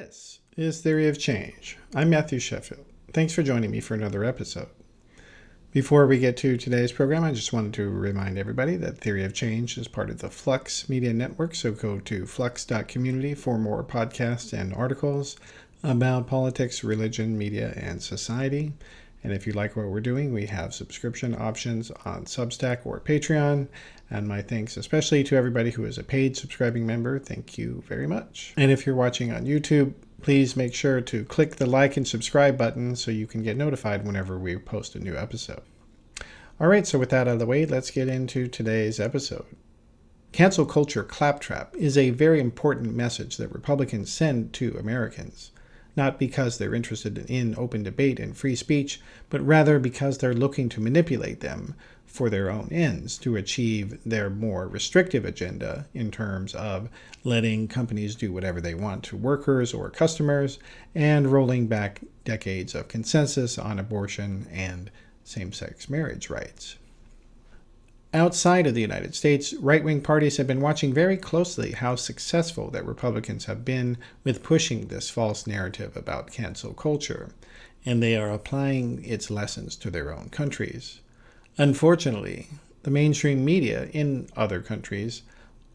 This is Theory of Change. I'm Matthew Sheffield. Thanks for joining me for another episode. Before we get to today's program, I just wanted to remind everybody that Theory of Change is part of the Flux Media Network, so go to flux.community for more podcasts and articles about politics, religion, media, and society. And if you like what we're doing, we have subscription options on Substack or Patreon. And my thanks especially to everybody who is a paid subscribing member. Thank you very much. And if you're watching on YouTube, please make sure to click the like and subscribe button so you can get notified whenever we post a new episode. All right, so with that out of the way, let's get into today's episode. Cancel culture claptrap is a very important message that Republicans send to Americans. Not because they're interested in open debate and free speech, but rather because they're looking to manipulate them for their own ends to achieve their more restrictive agenda in terms of letting companies do whatever they want to workers or customers and rolling back decades of consensus on abortion and same-sex marriage rights. Outside of the United States, right-wing parties have been watching very closely how successful that Republicans have been with pushing this false narrative about cancel culture, and they are applying its lessons to their own countries. Unfortunately, the mainstream media in other countries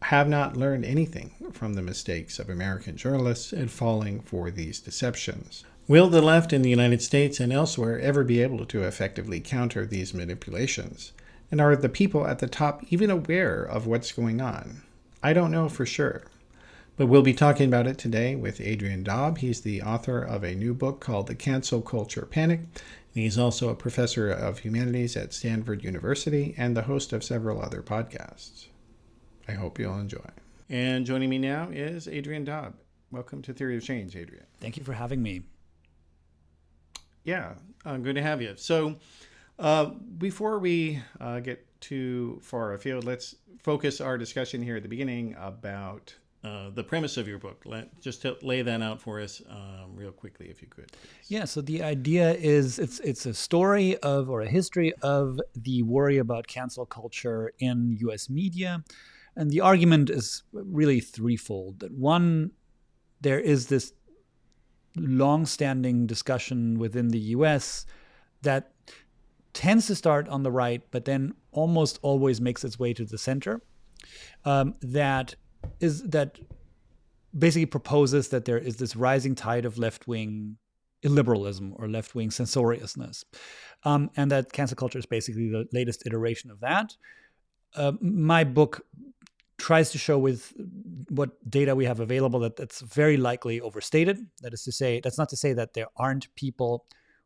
have not learned anything from the mistakes of American journalists at falling for these deceptions. Will the left in the United States and elsewhere ever be able to effectively counter these manipulations? And are the people at the top even aware of what's going on? I don't know for sure. But we'll be talking about it today with Adrian Daub. He's the author of a new book called The Cancel Culture Panic. And he's also a professor of humanities at Stanford University and the host of several other podcasts. I hope you'll enjoy. And joining me now is Adrian Daub. Welcome to Theory of Change, Adrian. Thank you for having me. Yeah, good to have you. So, before we get too far afield, let's focus our discussion here at the beginning about the premise of your book. Just to lay that out for us real quickly, if you could. Please. Yeah, so the idea is it's a story of, or a history of, the worry about cancel culture in U.S. media. And the argument is really threefold. That one, there is this long-standing discussion within the U.S. that tends to start on the right, but then almost always makes its way to the center. That basically proposes that there is this rising tide of left-wing illiberalism or left-wing censoriousness, and that cancel culture is basically the latest iteration of that. My book tries to show with what data we have available that that's very likely overstated. That is to say, that's not to say that there aren't people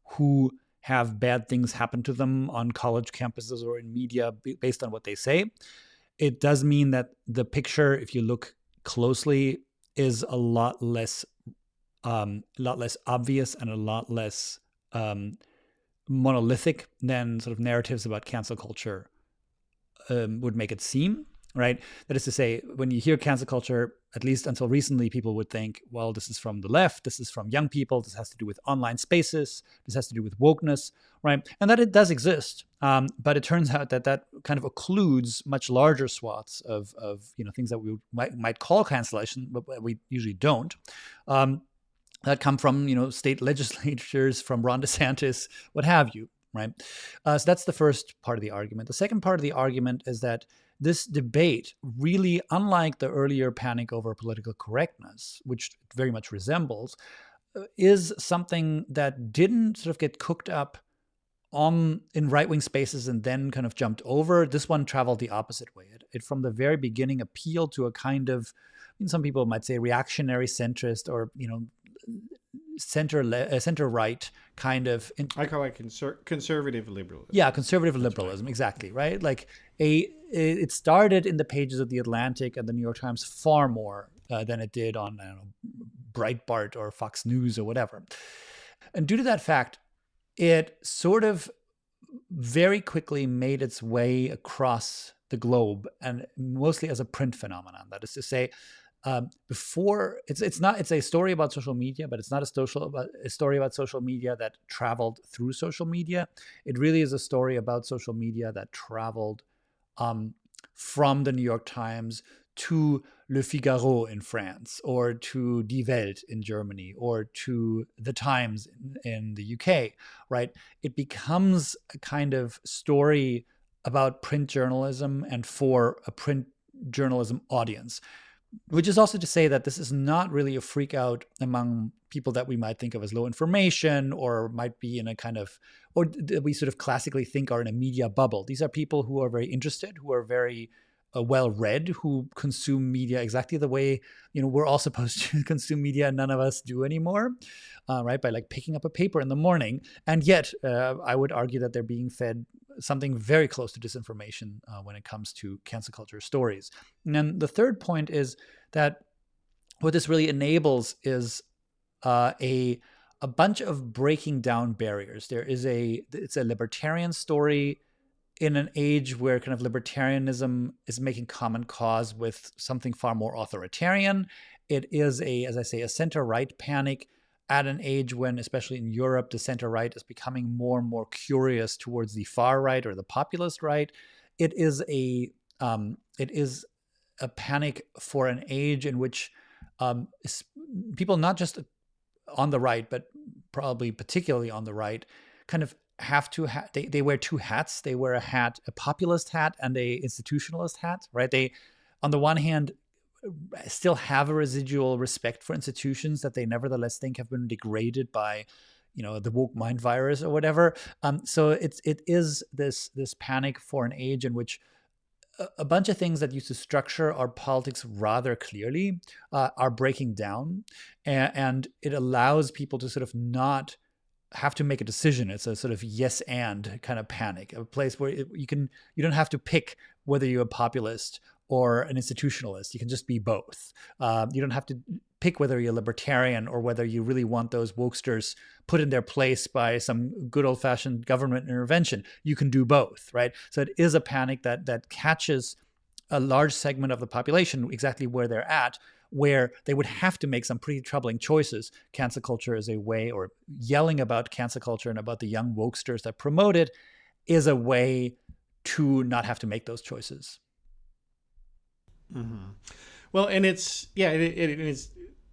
who have bad things happen to them on college campuses or in media based on what they say. It does mean that the picture, if you look closely, is a lot less obvious and a lot less monolithic than sort of narratives about cancel culture would make it seem. Right? That is to say, when you hear cancel culture, at least until recently, people would think, well, this is from the left, this is from young people, this has to do with online spaces, this has to do with wokeness, right? And that it does exist. But it turns out that that kind of occludes much larger swaths of things that we might call cancellation, but we usually don't. That come from, state legislatures, from Ron DeSantis, what have you, right? So that's the first part of the argument. The second part of the argument is that this debate, really, unlike the earlier panic over political correctness, which it very much resembles, is something that didn't sort of get cooked up in right-wing spaces and then kind of jumped over. This one traveled the opposite way. It from the very beginning appealed to a kind of, some people might say, reactionary centrist or center-right kind of. I call it conservative liberalism. Yeah, conservative liberalism, exactly, right? Like it started in the pages of The Atlantic and the New York Times far more than it did on, Breitbart or Fox News or whatever. And due to that fact, it sort of very quickly made its way across the globe, and mostly as a print phenomenon. That is to say, before it's a story about social media, but it's not a story about social media that traveled through social media. It really is a story about social media that traveled from the New York Times to Le Figaro in France, or to Die Welt in Germany, or to The Times in the UK, right? It becomes a kind of story about print journalism and for a print journalism audience, which is also to say that this is not really a freak out among people that we might think of as low information, or might be in a kind of, or that we sort of classically think are in a media bubble. These are people who are very interested, who are very well read, who consume media exactly the way, we're all supposed to consume media, and none of us do anymore, right? By like picking up a paper in the morning. And yet, I would argue that they're being fed something very close to disinformation when it comes to cancel culture stories. And then the third point is that what this really enables is a bunch of breaking down barriers. It's a libertarian story in an age where kind of libertarianism is making common cause with something far more authoritarian. It is as I say, a center-right panic at an age when, especially in Europe, the center-right is becoming more and more curious towards the far right or the populist right. It is a panic for an age in which people, not just on the right, but probably particularly on the right, kind of have to they wear two hats. They wear a populist hat and a institutionalist hat, right? They, on the one hand, still have a residual respect for institutions that they nevertheless think have been degraded by, the woke mind virus or whatever. So it is this panic for an age in which a bunch of things that used to structure our politics rather clearly are breaking down, and it allows people to sort of not have to make a decision. It's a sort of yes and kind of panic, a place where you don't have to pick whether you're a populist or an institutionalist. You can just be both. You don't have to pick whether you're a libertarian or whether you really want those wokesters put in their place by some good old-fashioned government intervention. You can do both, right? So it is a panic that catches a large segment of the population exactly where they're at, where they would have to make some pretty troubling choices. Cancel culture is a way, or yelling about cancel culture and about the young wokesters that promote it is a way to not have to make those choices. Mm-hmm. Well, and it is.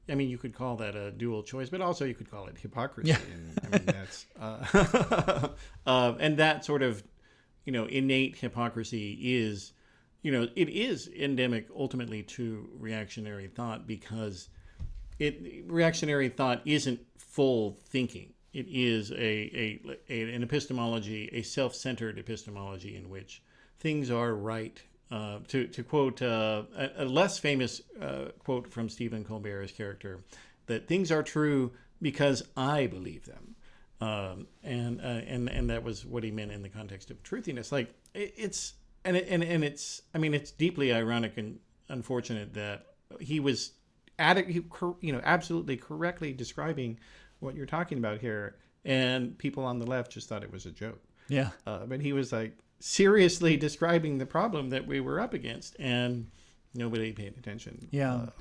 I mean, you could call that a dual choice, but also you could call it hypocrisy. Yeah. And, I mean, that's and that sort of, innate hypocrisy is, it is endemic ultimately to reactionary thought, because reactionary thought isn't full thinking. It is an epistemology, a self-centered epistemology in which things are right. To quote a less famous quote from Stephen Colbert's character, that things are true because I believe them, and that was what he meant in the context of truthiness. Like it's deeply ironic and unfortunate that he was absolutely correctly describing what you're talking about here, and people on the left just thought it was a joke. Yeah, but he was like seriously describing the problem that we were up against, and nobody paid attention.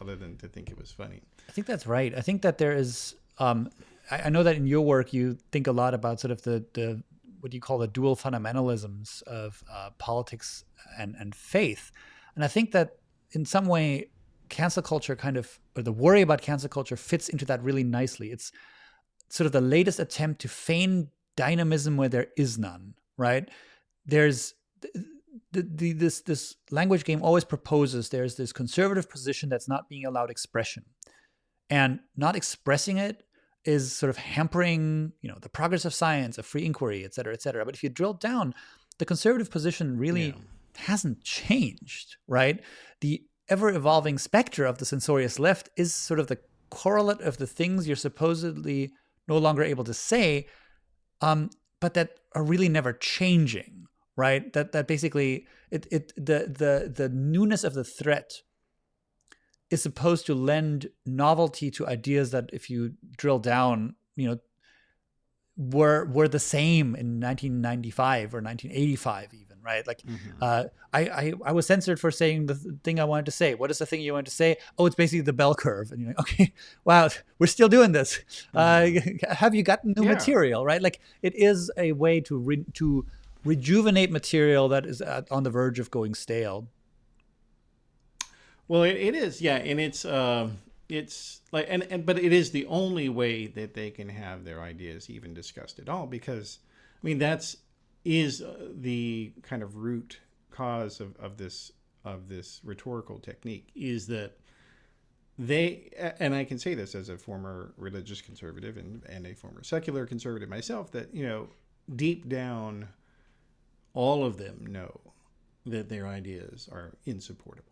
Other than to think it was funny. I think that's right. I think that there is. I know that in your work you think a lot about sort of the what you call the dual fundamentalisms of politics and faith, and I think that in some way cancel culture or the worry about cancel culture fits into that really nicely. It's sort of the latest attempt to feign dynamism where there is none, right? There's this language game always proposes there's this conservative position that's not being allowed expression, and not expressing it is sort of hampering, the progress of science, of free inquiry, et cetera, et cetera. But if you drill down, the conservative position really hasn't changed, right? The ever-evolving specter of the censorious left is sort of the correlate of the things you're supposedly no longer able to say, but that are really never changing, right? That basically the newness of the threat is supposed to lend novelty to ideas that, if you drill down, were the same in 1995 or 1985 even, right? Like, I was censored for saying the thing I wanted to say. What is the thing you wanted to say? Oh, it's basically the bell curve. And you're like, okay, wow, we're still doing this. Have you gotten new material, right? Like, it is a way to rejuvenate material that is on the verge of going stale. Well, it is, yeah, and it's like, but it is the only way that they can have their ideas even discussed at all, because, I mean, that's is the kind of root cause of this rhetorical technique is that they, and I can say this as a former religious conservative and a former secular conservative myself, that, deep down, all of them know that their ideas are insupportable.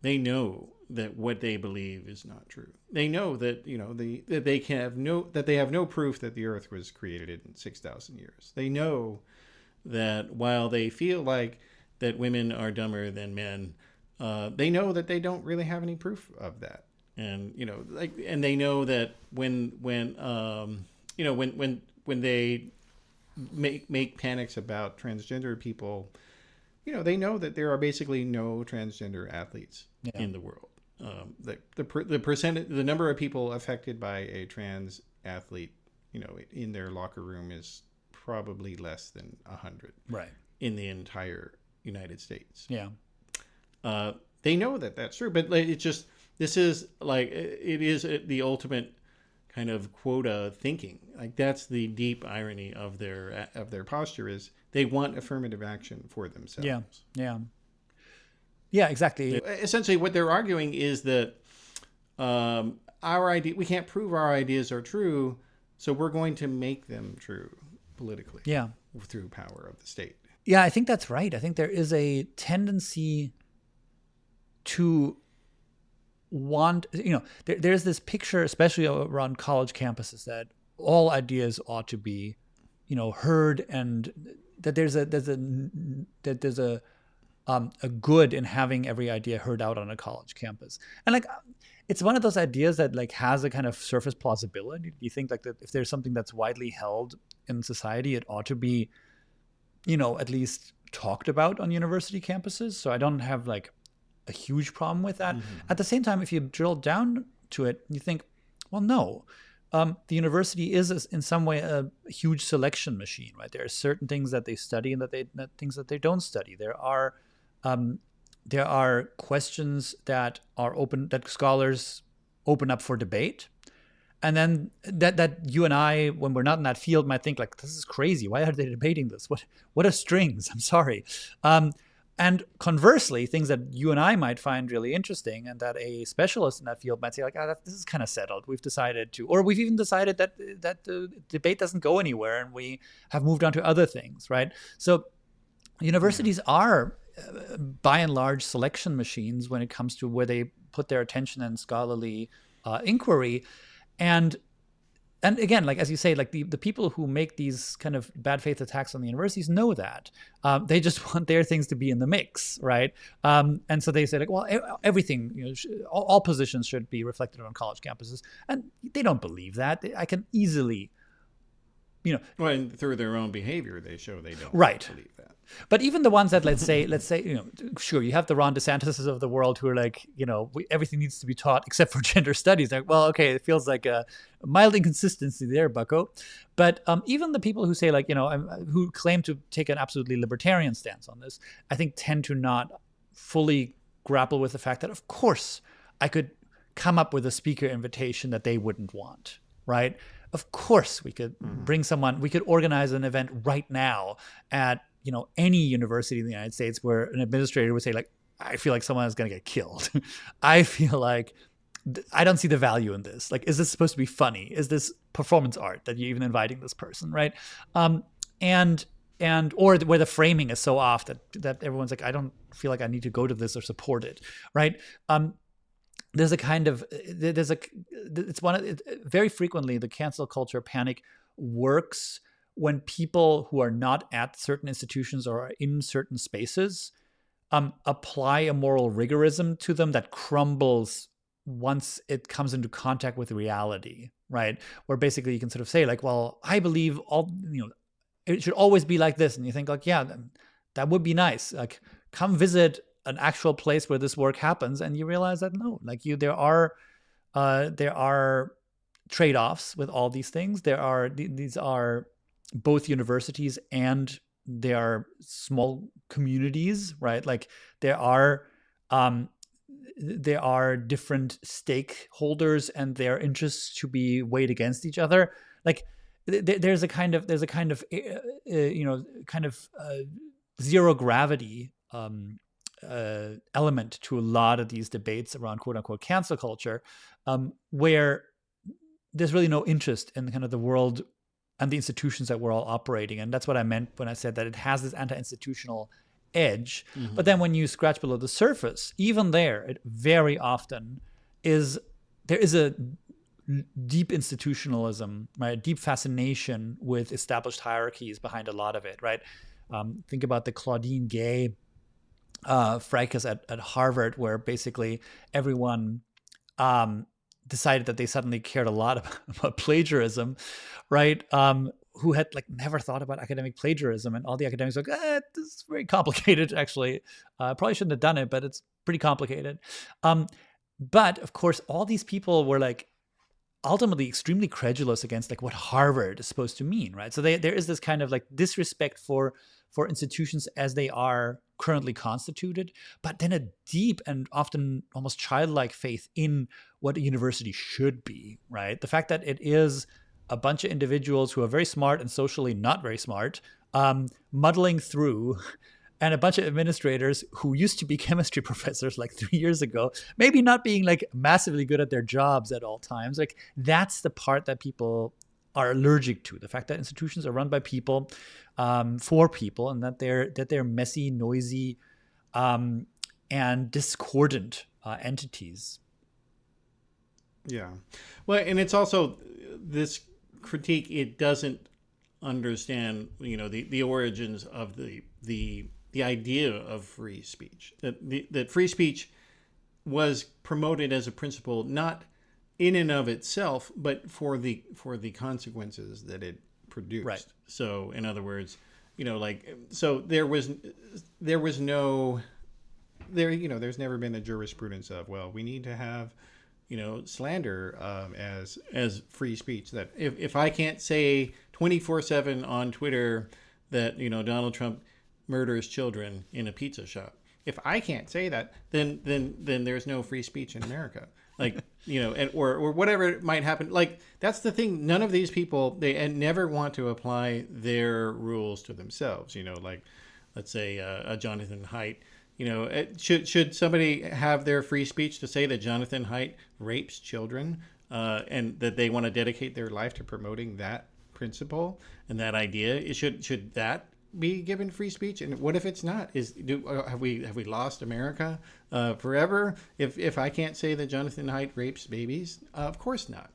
They know that what they believe is not true. They know that that they have no proof that the Earth was created in 6,000 years. They know that while they feel like that women are dumber than men, they know that they don't really have any proof of that. And and they know that when they make panics about transgender people, they know that there are basically no transgender athletes in the world. The number of people affected by a trans athlete, in their locker room is probably less than 100. Right. In the entire United States. Yeah. They know that that's true, but it's just, this is like, it is the ultimate kind of quota thinking. Like, that's the deep irony of their posture, is they want affirmative action for themselves. Yeah, exactly. Essentially, what they're arguing is that we can't prove our ideas are true, so we're going to make them true politically. Yeah. Through power of the state. Yeah, I think that's right. I think there is a tendency to want, there's this picture, especially around college campuses, that all ideas ought to be, heard, and that there's a good in having every idea heard out on a college campus. And like, it's one of those ideas that like has a kind of surface plausibility. You think like that if there's something that's widely held in society, it ought to be, at least talked about on university campuses. So I don't have like a huge problem with that. Mm-hmm. At the same time, if you drill down to it, you think, well, no, the university is in some way a huge selection machine, right? There are certain things that they study and things that they don't study. There are questions that are open, that scholars open up for debate. And then that you and I, when we're not in that field, might think like, this is crazy. Why are they debating this? What are strings? I'm sorry. And conversely, things that you and I might find really interesting, and that a specialist in that field might say like, this is kind of settled. We've decided to, or we've even decided that the debate doesn't go anywhere, and we have moved on to other things, right? So universities are, by and large, selection machines when it comes to where they put their attention in scholarly inquiry. And again, like as you say, like the people who make these kind of bad faith attacks on the universities know that. They just want their things to be in the mix, right? And so they say like, well, everything, all positions should be reflected on college campuses. And they don't believe that. I can easily, Well, and through their own behavior, they show they don't believe that. But even the ones that, let's say, sure, you have the Ron DeSantis's of the world who are like, everything needs to be taught except for gender studies. Like, well, okay, it feels like a mild inconsistency there, bucko. But even the people who say like, who claim to take an absolutely libertarian stance on this, I think tend to not fully grapple with the fact that, of course, I could come up with a speaker invitation that they wouldn't want, right? Of course, we could bring someone, we could organize an event right now at, any university in the United States where an administrator would say like, I feel like someone is going to get killed. I feel like I don't see the value in this. Like, is this supposed to be funny? Is this performance art that you're even inviting this person, right? Or where the framing is so off that everyone's like, I don't feel like I need to go to this or support it, right? Very frequently the cancel culture panic works when people who are not at certain institutions or are in certain spaces apply a moral rigorism to them that crumbles once it comes into contact with reality, right? Where basically you can sort of say like, well, I believe it should always be like this. And you think like, yeah, that would be nice. Like, come visit an actual place where this work happens, and you realize that no, like there are trade-offs with all these things. These are both universities and there are small communities, right? Like there are there are different stakeholders and their interests to be weighed against each other. Like there's a kind of zero gravity element to a lot of these debates around quote unquote cancel culture, where there's really no interest in kind of the world and the institutions that we're all operating. And that's what I meant when I said that it has this anti-institutional edge. Mm-hmm. But then when you scratch below the surface, even there, it very often there is a deep institutionalism, right? Deep fascination with established hierarchies behind a lot of it, right? Think about the Claudine Gay fracas at Harvard, where basically everyone decided that they suddenly cared a lot about plagiarism, right? Who had like never thought about academic plagiarism, and all the academics were like, this is very complicated, actually. Probably shouldn't have done it, but it's pretty complicated. But of course, all these people were like ultimately extremely credulous against like what Harvard is supposed to mean, right? So there is this kind of like disrespect for institutions as they are currently constituted, but then a deep and often almost childlike faith in what a university should be, right? The fact that it is a bunch of individuals who are very smart and socially not very smart, muddling through, and a bunch of administrators who used to be chemistry professors like 3 years ago, maybe not being like massively good at their jobs at all times. Like that's the part that people are allergic to, the fact that institutions are run by people, for people, and that they're messy, noisy, and discordant entities. Yeah. Well, and it's also this critique, it doesn't understand, the origins of the idea of free speech. That free speech was promoted as a principle, not in and of itself, but for the consequences that it produced. Right. So, in other words, so there was no there's never been a jurisprudence of, well, we need to have slander as free speech. That if I can't say 24/7 on Twitter that Donald Trump murders children in a pizza shop, if I can't say that, then there's no free speech in America. Like or whatever it might happen. Like that's the thing. None of these people, they never want to apply their rules to themselves. Like let's say a Jonathan Haidt. Should somebody have their free speech to say that Jonathan Haidt rapes children, and that they want to dedicate their life to promoting that principle and that idea? Should that be given free speech? And what if it's not? Have we lost America forever if I can't say that Jonathan Haidt rapes babies? Of course not,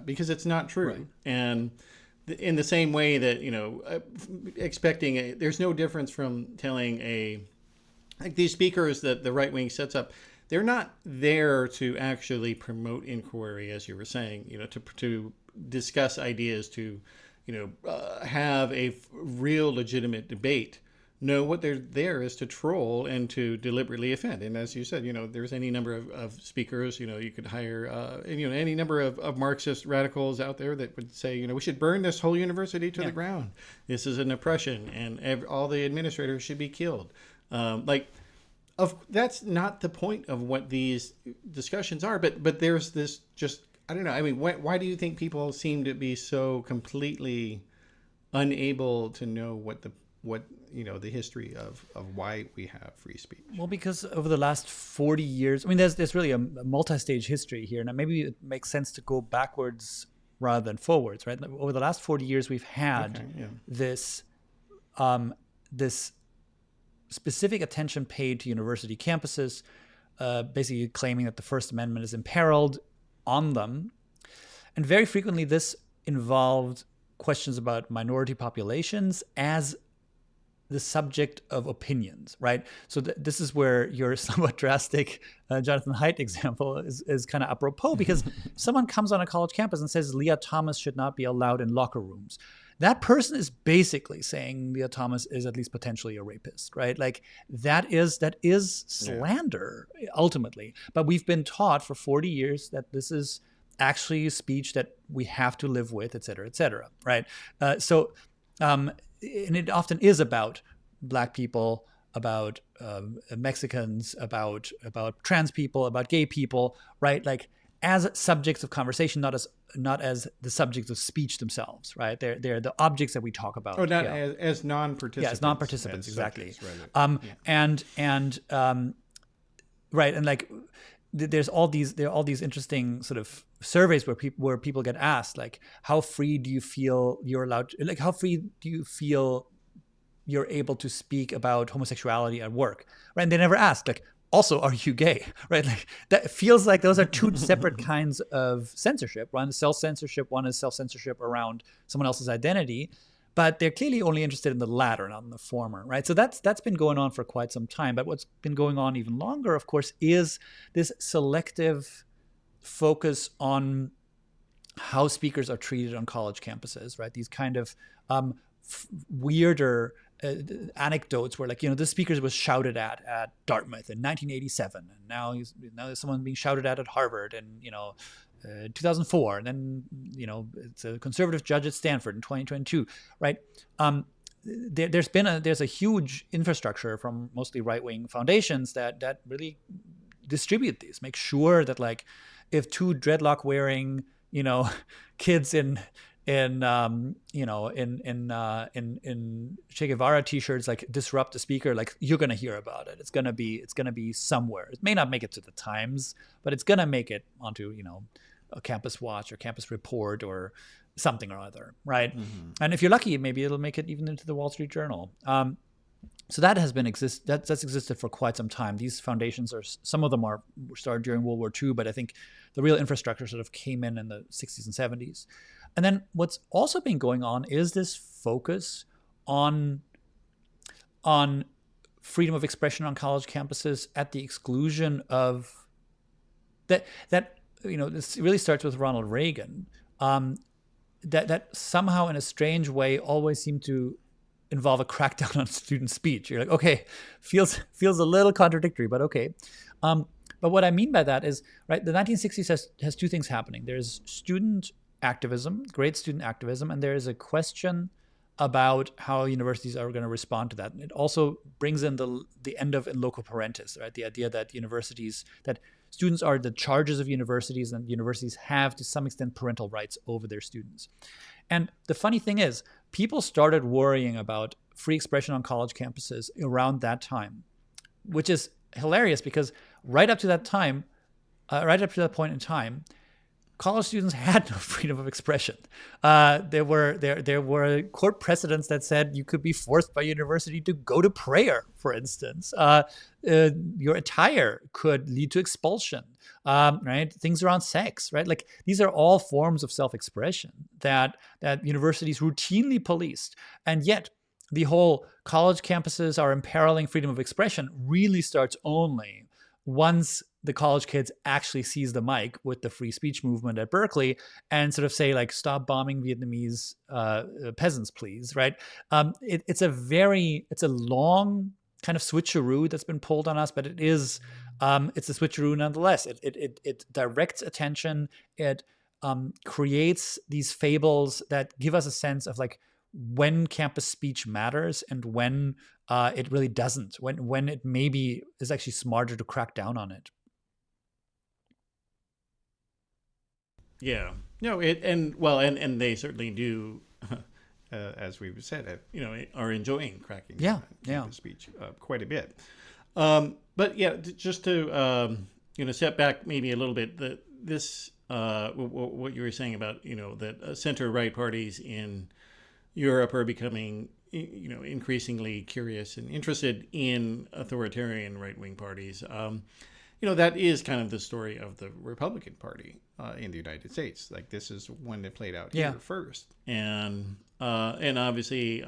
because it's not true. Right. And in the same way that expecting there's no difference from telling like these speakers that the right wing sets up, they're not there to actually promote inquiry, as you were saying, to discuss ideas, to have a real legitimate debate. No, what they're there is to troll and to deliberately offend. And as you said, there's any number of speakers. You could hire any number of Marxist radicals out there that would say, we should burn this whole university to the ground. This is an oppression, and all the administrators should be killed. That's not the point of what these discussions are. But there's this just, I don't know. I mean, why do you think people seem to be so completely unable to know what the history of why we have free speech? Well, because over the last 40 years, I mean, there's really a multi-stage history here. Now, maybe it makes sense to go backwards rather than forwards, right? Over the last 40 years, we've had this specific attention paid to university campuses, basically claiming that the First Amendment is imperiled on them. And very frequently this involved questions about minority populations as the subject of opinions, right? So this is where your somewhat drastic Jonathan Haidt example is kind of apropos, because someone comes on a college campus and says Leah Thomas should not be allowed in locker rooms. That person is basically saying Leah Thomas is at least potentially a rapist, right? Like that is slander ultimately. But we've been taught for 40 years that this is actually speech that we have to live with, et cetera, right? And it often is about Black people about Mexicans, about trans people, about gay people, right? Like as subjects of conversation, not as the subjects of speech themselves, right? They're the objects that we talk about. Oh, not as non-participants. Yeah, as non-participants, exactly. Subjects, rather. And right, and like there are all these interesting sort of surveys where people get asked like, how free do you feel you're allowed to, like, how free do you feel you're able to speak about homosexuality at work, right? And they never ask like, also, are you gay, right? Like that feels like those are two separate kinds of censorship. One is self-censorship, one is self-censorship around someone else's identity, but they're clearly only interested in the latter, not in the former, right? So that's been going on for quite some time. But what's been going on even longer, of course, is this selective focus on how speakers are treated on college campuses, right? These kind of weirder anecdotes where, like, this speaker was shouted at Dartmouth in 1987, and now there's someone being shouted at Harvard in 2004, and then it's a conservative judge at Stanford in 2022, right? There's a huge infrastructure from mostly right-wing foundations that really distribute these, make sure that, like, if two dreadlock wearing kids in Che Guevara t-shirts like disrupt the speaker, like, you're gonna hear about it. It's gonna be somewhere. It may not make it to the Times, but it's gonna make it onto a Campus Watch or Campus Report or something or other, right? Mm-hmm. And if you're lucky, maybe it'll make it even into the Wall Street Journal. So that has been that's existed for quite some time. These foundations some of them were started during World War II, but I think the real infrastructure sort of came in the 60s and 70s. And then what's also been going on is this focus on freedom of expression on college campuses at the exclusion of that this really starts with Ronald Reagan, that somehow in a strange way always seemed to involve a crackdown on student speech. You're like, okay, feels a little contradictory, but okay. But what I mean by that is, right, the 1960s has two things happening. There's student activism, great student activism, and there is a question about how universities are going to respond to that. And it also brings in the end of in loco parentis, right? The idea that students are the charges of universities, and universities have to some extent parental rights over their students. And the funny thing is, people started worrying about free expression on college campuses around that time, which is hilarious because right up to that point in time, college students had no freedom of expression. There were court precedents that said you could be forced by university to go to prayer, for instance. Your attire could lead to expulsion, right? Things around sex, right? Like, these are all forms of self-expression that universities routinely policed. And yet the whole college campuses are imperiling freedom of expression really starts only once the college kids actually seize the mic with the free speech movement at Berkeley and sort of say, like, stop bombing Vietnamese peasants, please, right? It's a long kind of switcheroo that's been pulled on us, but it's a switcheroo nonetheless. It directs attention. It creates these fables that give us a sense of, like, when campus speech matters and when it really doesn't, when it maybe is actually smarter to crack down on it. Yeah, no, and they certainly do, as we've said, are enjoying cracking down on campus speech quite a bit. But yeah, just to step back maybe a little bit, what you were saying about that center right parties in Europe are becoming increasingly curious and interested in authoritarian right-wing parties. That is kind of the story of the Republican Party in the United States. Like, this is when it played out here first, and obviously,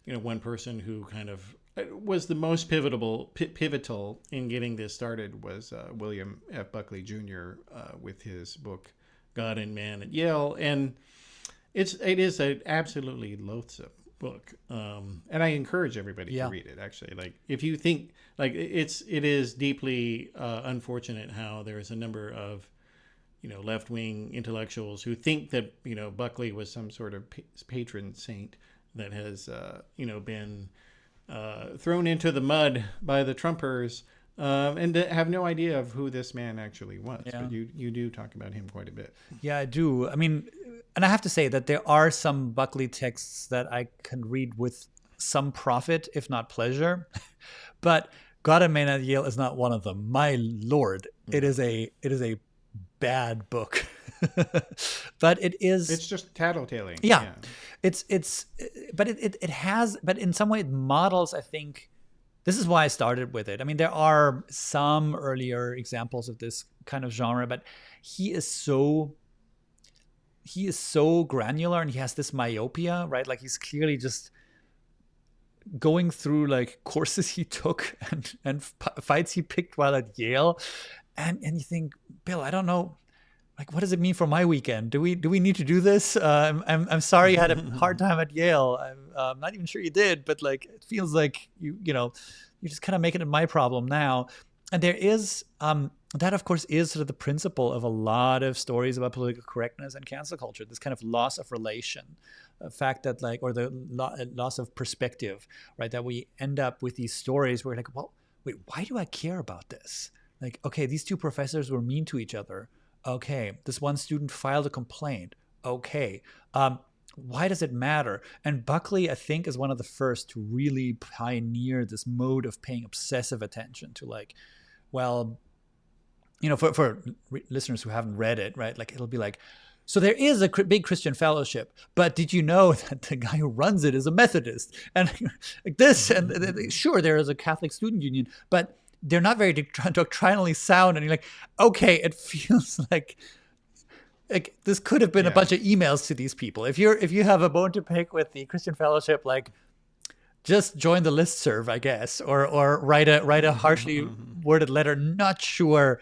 one person who kind of was the most pivotal in getting this started was William F. Buckley Jr. With his book God and Man at Yale, and it is an absolutely loathsome book, and I encourage everybody to read it. Actually, like, if you think, like, it is deeply unfortunate how there is a number of left-wing intellectuals who think that Buckley was some sort of patron saint that has been thrown into the mud by the Trumpers, and have no idea of who this man actually was. Yeah. But you do talk about him quite a bit. Yeah, I do. I mean, and I have to say that there are some Buckley texts that I can read with some profit, if not pleasure. But God and Man at Yale is not one of them. My Lord, it is a bad book. But It's just tattletaling. Yeah. But it has, but in some way it models, I think, this is why I started with it. I mean, there are some earlier examples of this kind of genre, but he is so granular, and he has this myopia, right? Like, he's clearly just going through like courses he took and fights he picked while at Yale, and you think, Bill, I don't know, like, what does it mean for my weekend? Do we need to do this? I'm sorry you had a hard time at Yale. I'm not even sure you did, but like, it feels like you just kind of making it my problem now. And there is that, of course, is sort of the principle of a lot of stories about political correctness and cancel culture. This kind of loss of relation, the fact that, like, or the loss of perspective, right? That we end up with these stories where, like, well, wait, why do I care about this? Like, okay, these two professors were mean to each other. Okay, this one student filed a complaint. Okay, why does it matter? And Buckley, I think, is one of the first to really pioneer this mode of paying obsessive attention to, like, well, for listeners who haven't read it, right? Like, it'll be like, so there is a big Christian fellowship, but did you know that the guy who runs it is a Methodist? And like this, and sure, there is a Catholic student union, but they're not very doctrinally sound. And you're like, okay, it feels like this could have been a bunch of emails to these people. If you have a bone to pick with the Christian Fellowship, like, just join the listserv, I guess, or write a harshly worded letter. Not sure.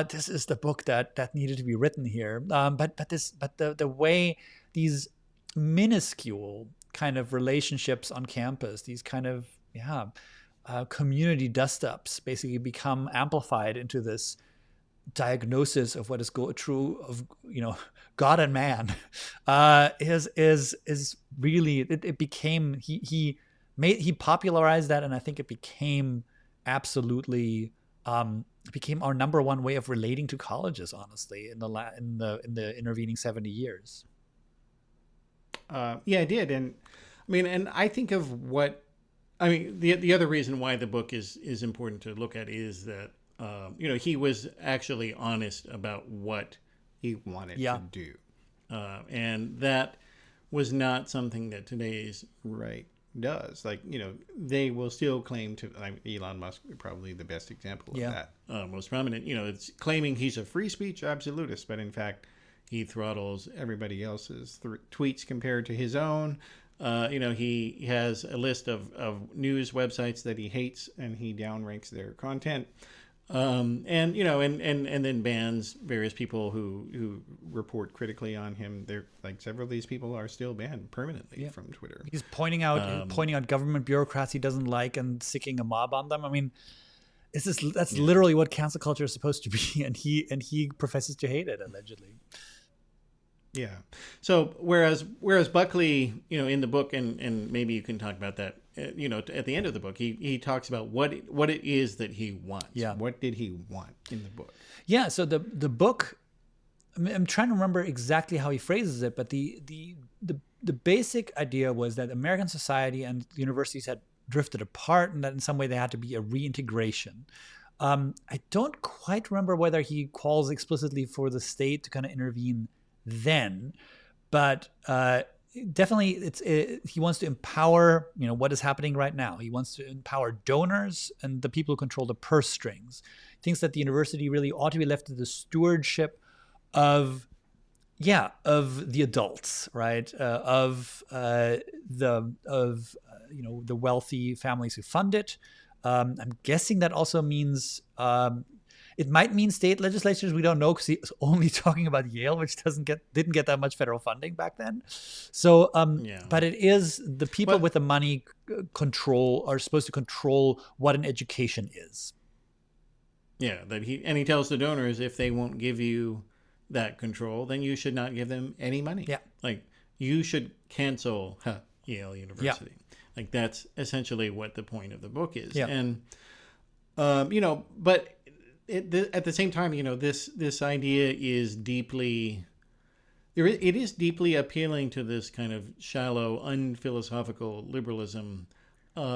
This is the book that needed to be written here. But the way these minuscule kind of relationships on campus, these kind of community dust-ups, basically become amplified into this diagnosis of what is true of God and man, is really, it became, he popularized that, and I think it became absolutely became our number one way of relating to colleges, honestly, in the intervening 70 years. Yeah, it did. And I mean, and I think of what, I mean, the other reason why the book is important to look at is that, he was actually honest about what he wanted to do. And that was not something that today's right does. Like, they will still claim to, Elon Musk, probably the best example of that, most prominent, it's claiming he's a free speech absolutist, but in fact, he throttles everybody else's tweets compared to his own. He has a list of news websites that he hates, and he downranks their content. And then bans various people who report critically on him. They're like, several of these people are still banned permanently from Twitter. He's pointing out government bureaucrats he doesn't like and sicking a mob on them. I mean, that's literally what cancel culture is supposed to be, and he professes to hate it, allegedly. Yeah. So whereas Buckley, in the book, and maybe you can talk about that, at the end of the book, he talks about what it is that he wants. Yeah. What did he want in the book? Yeah. So the book, I'm trying to remember exactly how he phrases it, but the basic idea was that American society and universities had drifted apart, and that in some way there had to be a reintegration. I don't quite remember whether he calls explicitly for the state to kind of intervene then, but definitely he wants to empower what is happening right now. He wants to empower donors and the people who control the purse strings. He thinks that the university really ought to be left to the stewardship of the adults, right? Of the wealthy families who fund it. I'm guessing that also means it might mean state legislatures. We don't know, because he's only talking about Yale, which didn't get that much federal funding back then. So, but it is the people with the money are supposed to control what an education is. Yeah, he tells the donors, if they won't give you that control, then you should not give them any money. Yeah, like, you should cancel Yale University. Like that's essentially what the point of the book is. Yeah. And but at the same time, this idea is deeply. It is deeply appealing to this kind of shallow, unphilosophical liberalism,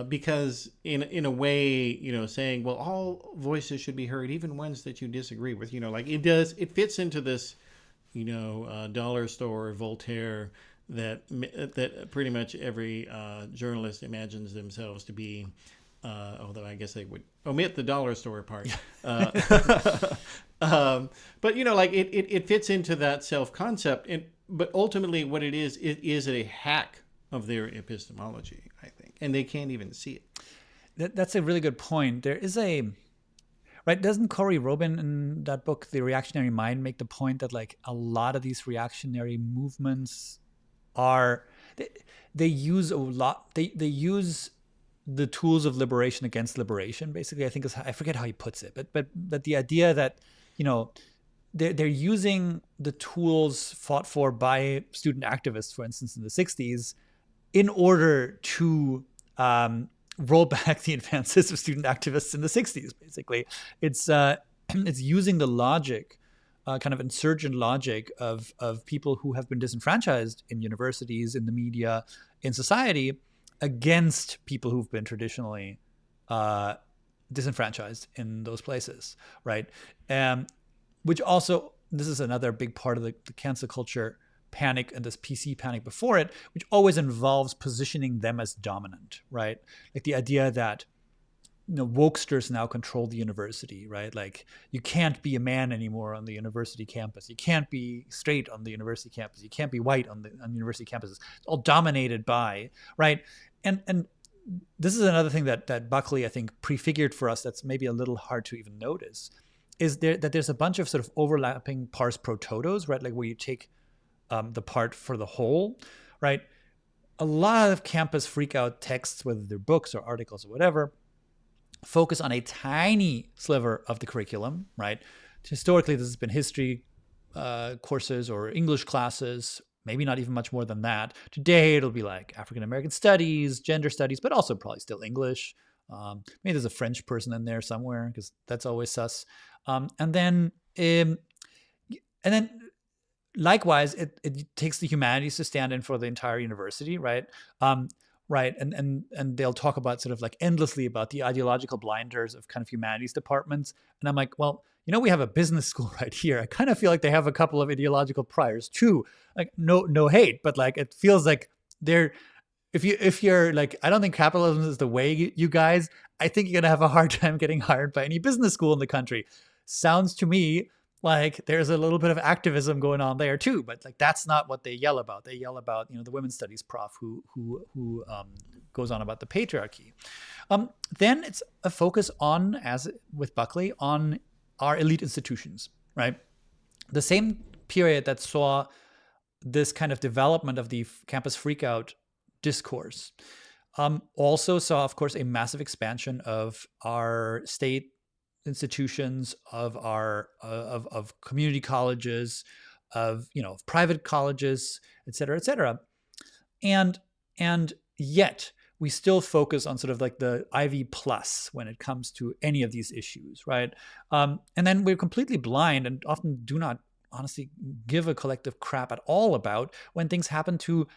because in a way, saying, well, all voices should be heard, even ones that you disagree with. Like it fits into this, dollar store Voltaire that pretty much every journalist imagines themselves to be. Although I guess they would omit the dollar store part. But like it fits into that self-concept, but ultimately what it is a hack of their epistemology, I think, and they can't even see it. That's a really good point. There is right, doesn't Corey Robin in that book, The Reactionary Mind, make the point that like a lot of these reactionary movements they use a lot, they use the tools of liberation against liberation, basically, I think I forget how he puts it, but the idea that, they're using the tools fought for by student activists, for instance, in the 60s, in order to roll back the advances of student activists in the 60s, basically. It's using the logic, kind of insurgent logic of people who have been disenfranchised in universities, in the media, in society, against people who've been traditionally disenfranchised in those places, right? Which also, this is another big part of the cancel culture panic and this PC panic before it, which always involves positioning them as dominant, right? Like the idea that wokesters now control the university, right? Like you can't be a man anymore on the university campus. You can't be straight on the university campus. You can't be white on university campuses. It's all dominated by, right? And this is another thing that Buckley, I think, prefigured for us that's maybe a little hard to even notice, is that there's a bunch of sort of overlapping pars pro totos, right? Like where you take the part for the whole, right? A lot of campus freak out texts, whether they're books or articles or whatever, focus on a tiny sliver of the curriculum, right? Historically, this has been history courses or English classes, maybe not even much more than that. Today, it'll be like African American studies, gender studies, but also probably still English. Maybe there's a French person in there somewhere, because that's always sus. And then likewise, it takes the humanities to stand in for the entire university, right? Right, and they'll talk about sort of like endlessly about the ideological blinders of kind of humanities departments, and I'm like, well, we have a business school right here. I kind of feel like they have a couple of ideological priors too. Like no hate, but like it feels like they're, if you're like, I don't think capitalism is the way, you guys. I think you're gonna have a hard time getting hired by any business school in the country. Sounds to me like there's a little bit of activism going on there too, but like that's not what they yell about. They yell about the women's studies prof who goes on about the patriarchy. Then it's a focus on, as with Buckley, on our elite institutions, right? The same period that saw this kind of development of the campus freakout discourse also saw, of course, a massive expansion of our state institutions, of our of community colleges, of private colleges, et cetera, and yet we still focus on sort of like the Ivy plus when it comes to any of these issues, right? And then we're completely blind and often do not honestly give a collective crap at all about when things happen to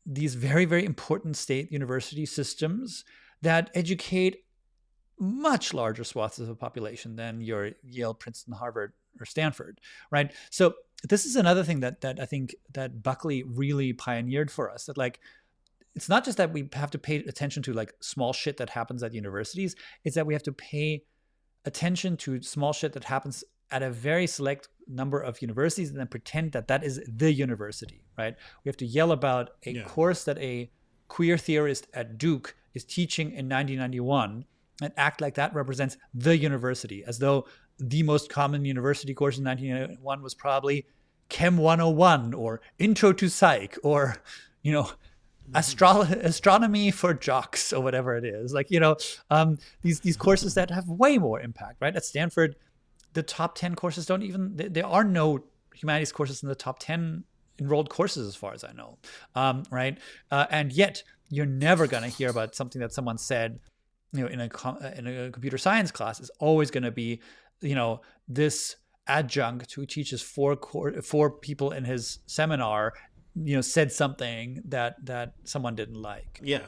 these very, very important state university systems that educate much larger swaths of the population than your Yale, Princeton, Harvard, or Stanford, right? So this is another thing that I think that Buckley really pioneered for us, that like, it's not just that we have to pay attention to like small shit that happens at universities, it's that we have to pay attention to small shit that happens at a very select number of universities and then pretend that that is the university, right? We have to yell about a course that a queer theorist at Duke is teaching in 1991 and act like that represents the university, as though the most common university course in 1991 was probably Chem 101 or Intro to Psych or, astronomy for jocks or whatever it is. Like, these courses that have way more impact, right? At Stanford, the top 10 courses there are no humanities courses in the top 10 enrolled courses, as far as I know, right? And yet you're never going to hear about something that someone said, in a computer science class. Is always going to be, this adjunct who teaches four people in his seminar, said something that someone didn't like. Yeah,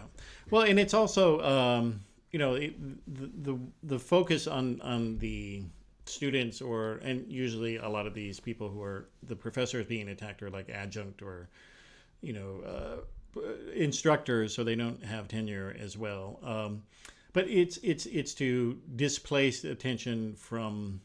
well, and it's also the focus on the students, and usually a lot of these people who are the professors being attacked are like adjunct or instructors, so they don't have tenure as well. But it's to displace attention from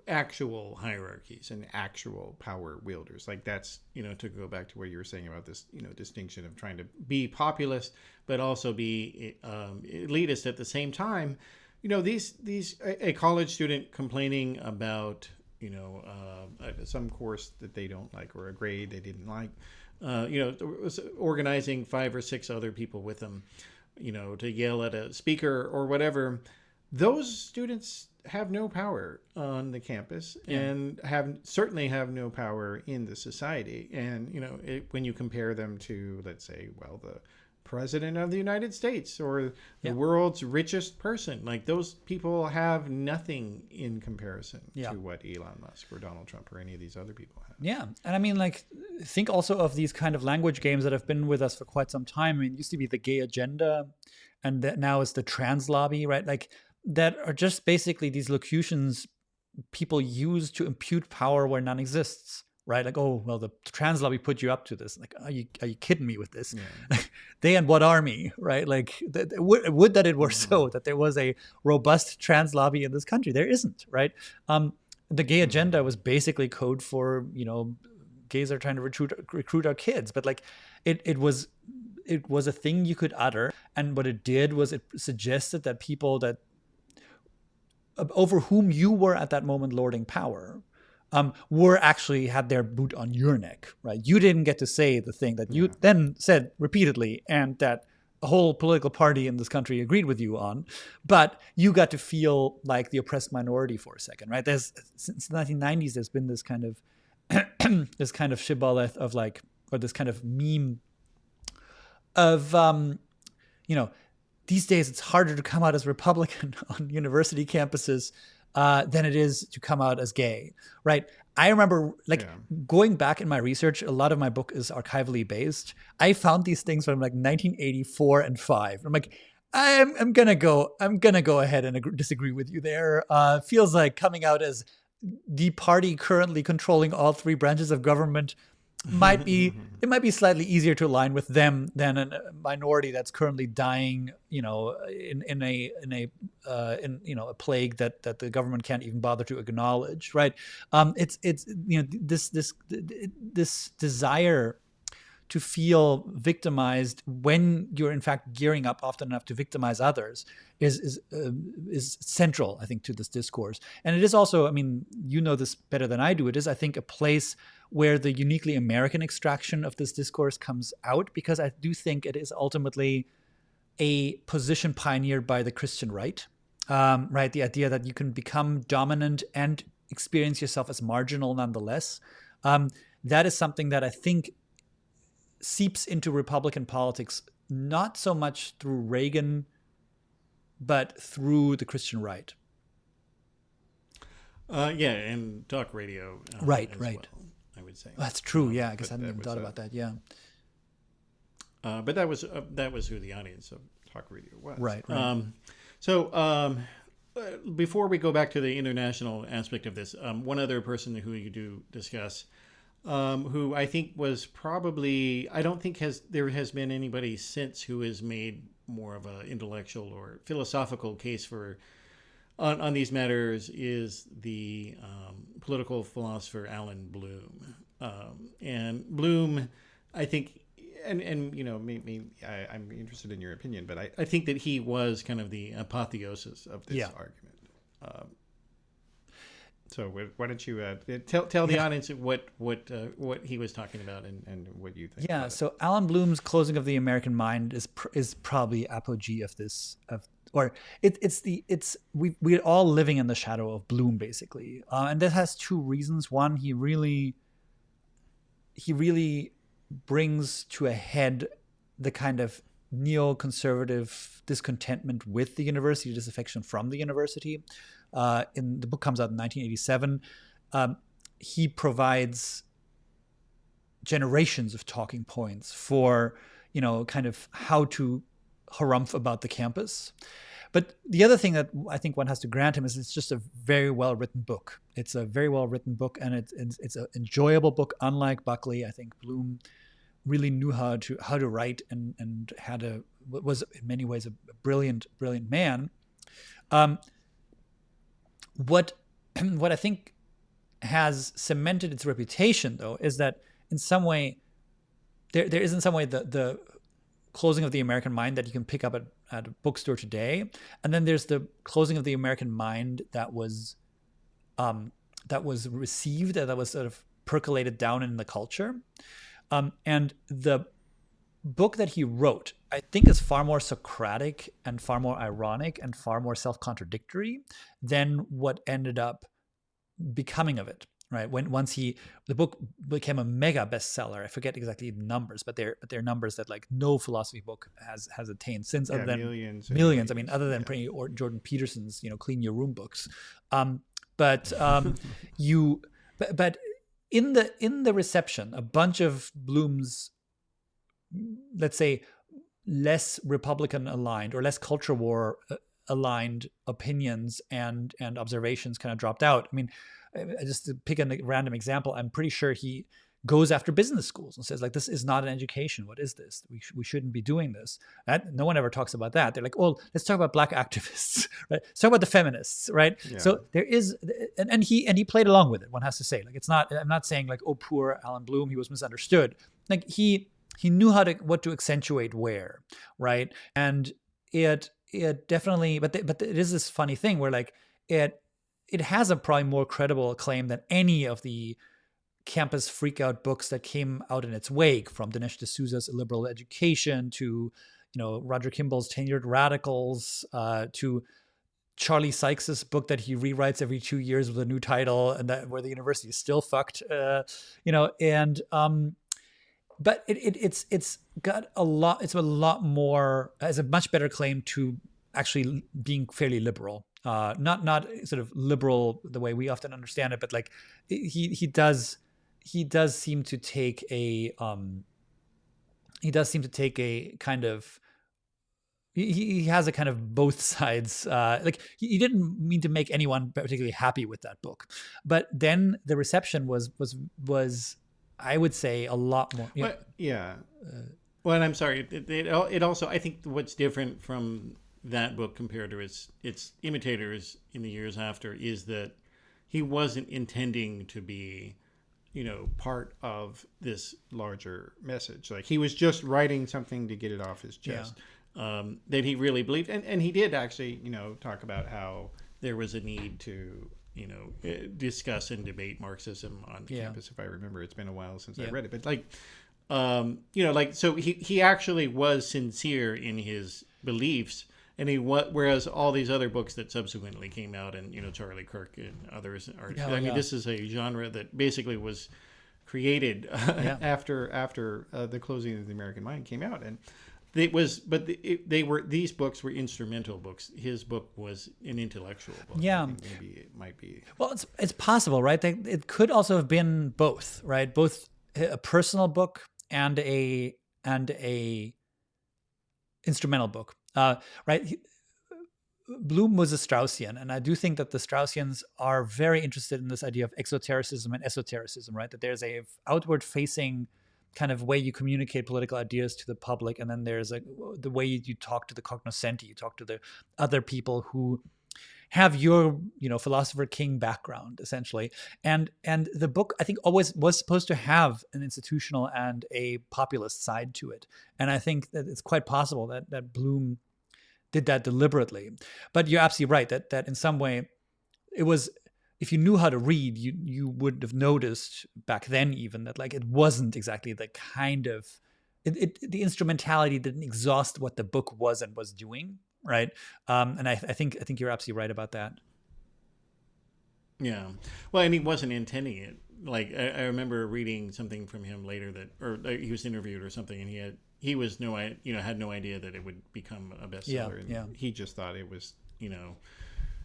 actual hierarchies and actual power wielders. Like that's, to go back to what you were saying about this, distinction of trying to be populist, but also be elitist at the same time. A college student complaining about, some course that they don't like or a grade they didn't like, was organizing 5 or 6 other people with them, to yell at a speaker or whatever. Those students have no power on the campus and certainly have no power in the society. And, when you compare them to, let's say, the president of the United States or the world's richest person, like those people have nothing in comparison to what Elon Musk or Donald Trump or any of these other people have. Yeah. And I mean, think also of these kind of language games that have been with us for quite some time. I mean, it used to be the gay agenda, and that now is the trans lobby, right? That are just basically these locutions people use to impute power where none exists, right? The trans lobby put you up to this. Are you kidding me with this? Yeah. They and what army, right? Would that it were so that there was a robust trans lobby in this country. There isn't, right? The gay agenda was basically code for, gays are trying to recruit our kids, but it was a thing you could utter, and what it did was it suggested that people that over whom you were at that moment lording power were actually had their boot on your neck, right? You didn't get to say the thing that you then said repeatedly and that a whole political party in this country agreed with you on, but you got to feel like the oppressed minority for a second, right? Since the 1990s, there's been this kind of shibboleth of or this kind of meme of, these days, it's harder to come out as Republican on university campuses than it is to come out as gay, right? I remember going back in my research, a lot of my book is archivally based. I found these things from 1984 and 5. I'm like, I'm gonna go ahead and disagree with you there. Feels like coming out as the party currently controlling all 3 branches of government might be slightly easier to align with them than a minority that's currently dying, in a plague that the government can't even bother to acknowledge, right? It's this desire to feel victimized when you're in fact gearing up often enough to victimize others is central, I think, to this discourse. And it is also, I mean, this better than I do. It is, I think, a place where the uniquely American extraction of this discourse comes out, because I do think it is ultimately a position pioneered by the Christian right, right? The idea that you can become dominant and experience yourself as marginal nonetheless. That is something that I think seeps into Republican politics, not so much through Reagan, but through the Christian right. And talk radio. Right. Well, I would say. That's true. Yeah, I guess I hadn't even thought about that. Yeah. But that was who the audience of talk radio was. Right. Before we go back to the international aspect of this, one other person who you do discuss, who I think was probably, I don't think there has been anybody since who has made more of an intellectual or philosophical case for on these matters, is the political philosopher Alan Bloom. And Bloom, I think, and maybe I'm interested in your opinion, but I think that he was kind of the apotheosis of this argument. So why don't you tell the audience what he was talking about and what you think? Yeah. So Alan Bloom's Closing of the American Mind is probably apogee of this we're all living in the shadow of Bloom, basically, and that has 2 reasons. One, he he really brings to a head the kind of neoconservative discontentment with the university, disaffection from the university. In the book comes out in 1987. He provides generations of talking points for, kind of how to harumph about the campus. But the other thing that I think one has to grant him is it's just a very well written book. It's a very well written book, and it's an enjoyable book. Unlike Buckley, I think Bloom really knew how to write and was in many ways a brilliant man. What I think has cemented its reputation, though, is that in some way there is in some way the Closing of the American Mind that you can pick up at a bookstore today, and then there's the Closing of the American Mind that was received, that was sort of percolated down in the culture. And the book that he wrote, I think, is far more Socratic and far more ironic and far more self-contradictory than what ended up becoming of it. Right? The book became a mega bestseller. I forget exactly the numbers, but they're numbers that like no philosophy book has attained since. Other than millions. I mean, other than or Jordan Peterson's Clean Your Room books. But in the reception, a bunch of Bloom's, let's say, less Republican aligned or less culture war aligned opinions and observations kind of dropped out. I mean, just to pick a random example, I'm pretty sure he goes after business schools and says, like, this is not an education. What is this? We shouldn't be doing this. No one ever talks about that. They're like, oh, let's talk about black activists, right? Let's talk about the feminists, right? Yeah. So there is, and he played along with it. One has to say, like, I'm not saying like, oh, poor Alan Bloom, he was misunderstood. Like he knew what to accentuate where, right? And it definitely, but it is this funny thing where like it has a probably more credible claim than any of the campus freakout books that came out in its wake, from Dinesh D'Souza's Illiberal Education to, Roger Kimball's Tenured Radicals, to Charlie Sykes's book that he rewrites every 2 years with a new title, and that where the university is still fucked, but it's got a lot. It's a lot more. Has a much better claim to actually being fairly liberal. Not sort of liberal the way we often understand it, but like he does seem to take a kind of, he has a kind of both sides. Like he didn't mean to make anyone particularly happy with that book, but then the reception was I would say a lot more. Well, and I'm sorry. It also, I think what's different from that book compared to its imitators in the years after is that he wasn't intending to be, part of this larger message. Like he was just writing something to get it off his chest, that he really believed. And he did actually, talk about how there was a need to, discuss and debate Marxism on campus. If I remember, it's been a while since I read it, but like, so he actually was sincere in his beliefs. And whereas all these other books that subsequently came out, and Charlie Kirk and others are, mean, this is a genre that basically was created after the Closing of the American Mind came out, and these books were instrumental books. His book was an intellectual book. Yeah, maybe it might be. Well, it's possible, right? It could also have been both, right? Both a personal book and a instrumental book. Right. Bloom was a Straussian, and I do think that the Straussians are very interested in this idea of exotericism and esotericism, right? That there's a outward-facing kind of way you communicate political ideas to the public, and then there's the way you talk to the cognoscenti, you talk to the other people who have your, philosopher king background, essentially. And the book, I think, always was supposed to have an institutional and a populist side to it. And I think that it's quite possible that Bloom did that deliberately. But you're absolutely right that in some way it was, if you knew how to read, you would have noticed back then even that like it wasn't exactly the kind of, the instrumentality didn't exhaust what the book was and was doing. Right. And I think you're absolutely right about that. Yeah. Well, and he wasn't intending it like I remember reading something from him later that, or he was interviewed or something, and he was had no idea that it would become a bestseller, and he just thought it was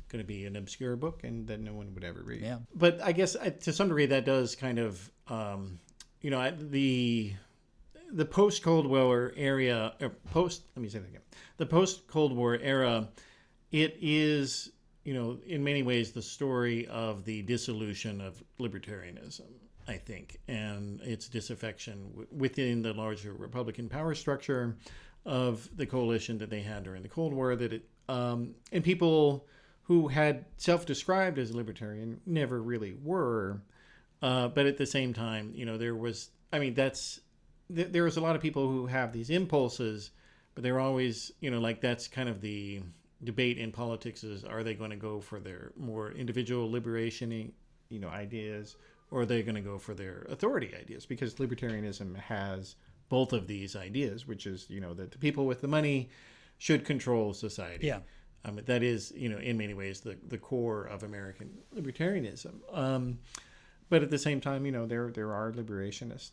going to be an obscure book and that no one would ever read. Yeah. But I guess to some degree that does kind of the post Cold War era, the post Cold War era, it is, in many ways the story of the dissolution of libertarianism, I think, and its disaffection within the larger Republican power structure of the coalition that they had during the Cold War, and people who had self-described as libertarian never really were, but at the same time, there was a lot of people who have these impulses, but they're always, that's kind of the debate in politics is, are they going to go for their more individual liberation, ideas, or are they going to go for their authority ideas? Because libertarianism has both of these ideas, which is, that the people with the money should control society. Yeah. That is, in many ways, the core of American libertarianism. But at the same time, there are liberationist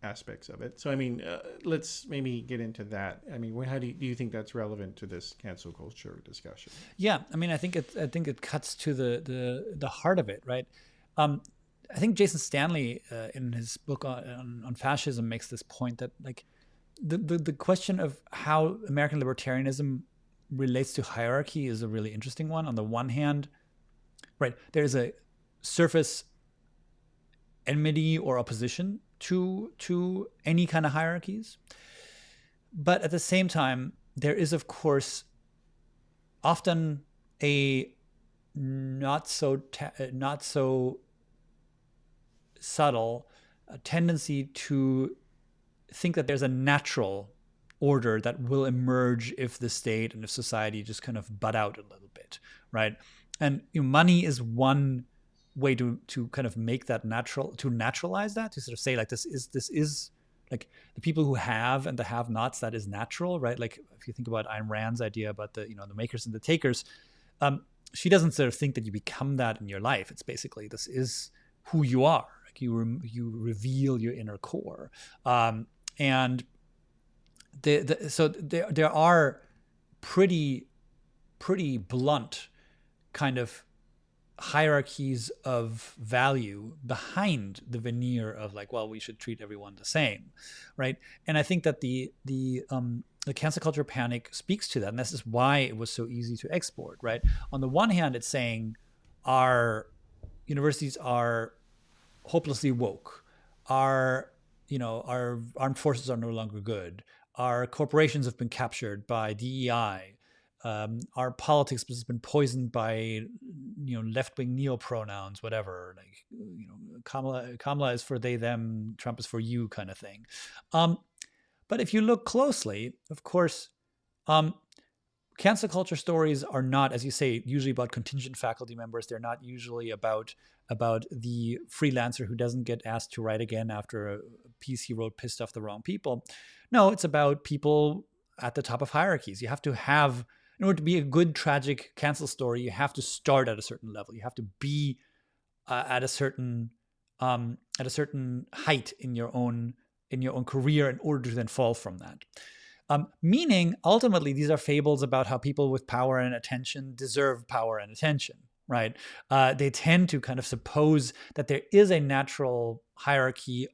aspects of it. So, let's maybe get into that. How do you think that's relevant to this cancel culture discussion? Yeah, I think it cuts to the heart of it, right? I think Jason Stanley, in his book on fascism, makes this point that like the question of how American libertarianism relates to hierarchy is a really interesting one. On the one hand, right, there's a surface enmity or opposition to any kind of hierarchies, but at the same time, there is of course often a not so subtle tendency to think that there's a natural order that will emerge if the state and if society just kind of butt out a little bit, right? And money is one way to kind of make that natural, to naturalize that, to sort of say like this is like the people who have and the have-nots, that is natural, right? Like if you think about Ayn Rand's idea about the the makers and the takers, she doesn't sort of think that you become that in your life. It's basically this is who you are. Like you reveal your inner core, and so there are pretty blunt kind of hierarchies of value behind the veneer of like, well, we should treat everyone the same, right? And I think that the cancel culture panic speaks to that, and this is why it was so easy to export, right? On the one hand, it's saying our universities are hopelessly woke, our armed forces are no longer good, our corporations have been captured by DEI, our politics has been poisoned by left-wing neo-pronouns, whatever, like Kamala is for they them, Trump is for you kind of thing. But if you look closely, of course, cancel culture stories are not, as you say, usually about contingent faculty members. They're not usually about the freelancer who doesn't get asked to write again after a piece he wrote pissed off the wrong people. No, it's about people at the top of hierarchies. You have to have, in order to be a good tragic cancel story, you have to start at a certain level. You have to be at a certain height in your own career in order to then fall from that. Meaning, ultimately, these are fables about how people with power and attention deserve power and attention, right? They tend to kind of suppose that there is a natural hierarchy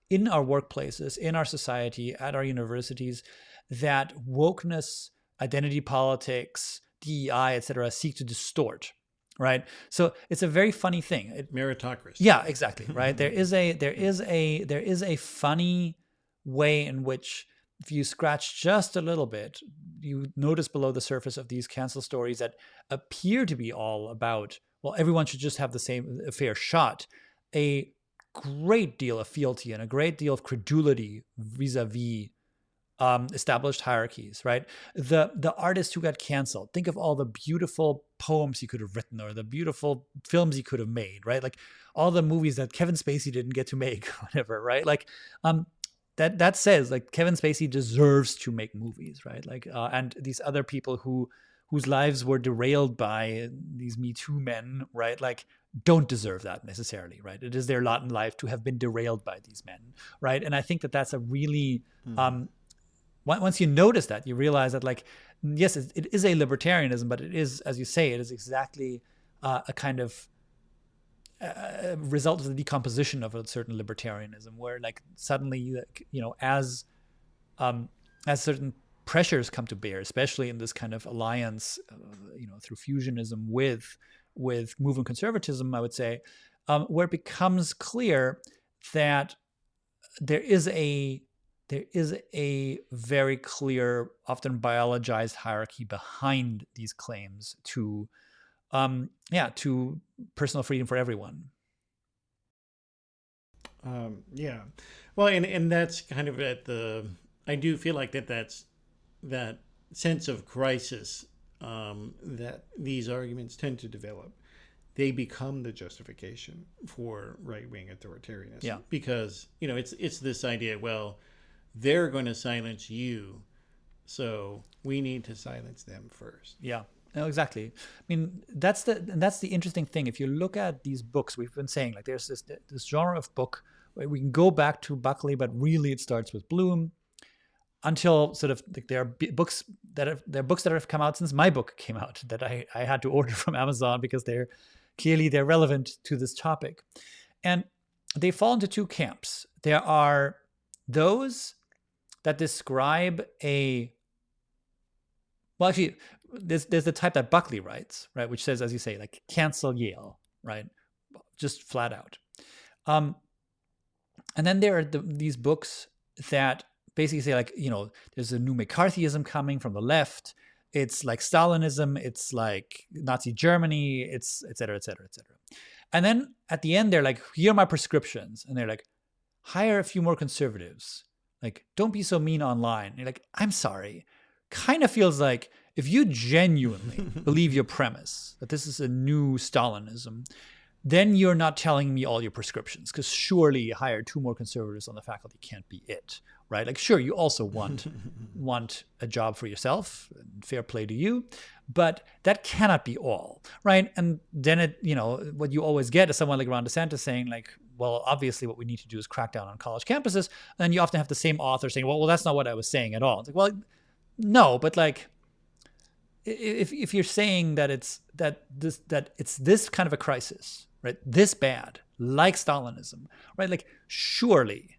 in our workplaces, in our society, at our universities, that wokeness, identity politics, DEI, etc., seek to distort, right? So it's a very funny thing. Meritocracy. Yeah, exactly, right? There is a funny way in which, if you scratch just a little bit, you notice below the surface of these cancel stories that appear to be all about, well, everyone should just have the same fair shot. A great deal of fealty and a great deal of credulity vis-a-vis established hierarchies, right? The artist who got canceled, think of all the beautiful poems he could have written or the beautiful films he could have made, right? Like all the movies that Kevin Spacey didn't get to make, whatever, right? Like that says like Kevin Spacey deserves to make movies, right? Like and these other people who whose lives were derailed by these Me Too men, right? Like, don't deserve that necessarily, right? It is their lot in life to have been derailed by these men, right? And I think that that's a really once you notice that, you realize that, like, yes, it is a libertarianism, but it is, as you say, it is exactly a kind of result of the decomposition of a certain libertarianism, where, like, suddenly, as certain pressures come to bear, especially in this kind of alliance, through fusionism with movement conservatism, I would say, where it becomes clear that there is a very clear, often biologized hierarchy behind these claims to personal freedom for everyone. Yeah. Well, and that's kind of I do feel like that's that sense of crisis that these arguments tend to develop. They become the justification for right-wing authoritarianism. Yeah. Because, it's this idea, well, they're going to silence you, so we need to silence them first. Yeah. No, exactly. I mean, that's the interesting thing. If you look at these books, we've been saying, like, there's this genre of book where we can go back to Buckley, but really it starts with Bloom until sort of, like, there are books that have come out since my book came out that I had to order from Amazon because they're relevant to this topic. And they fall into two camps. There are those that describe actually, there's the type that Buckley writes, right, which says, as you say, like, cancel Yale, right, just flat out. And then there are these books that basically say, like, there's a new McCarthyism coming from the left. It's like Stalinism. It's like Nazi Germany. It's et cetera, et cetera, et cetera. And then at the end, they're like, here are my prescriptions. And they're like, hire a few more conservatives. Like, don't be so mean online. And you're like, I'm sorry. Kind of feels like, if you genuinely believe your premise that this is a new Stalinism, then you're not telling me all your prescriptions, because surely hire 2 more conservatives on the faculty can't be it, right? Like, sure, you also want a job for yourself, fair play to you, but that cannot be all, right? And then what you always get is someone like Ron DeSantis saying, like, well, obviously what we need to do is crack down on college campuses. And then you often have the same author saying, well, that's not what I was saying at all. It's like, well, no, but, like, if you're saying that it's this kind of a crisis, right, this bad, like Stalinism, right, like, surely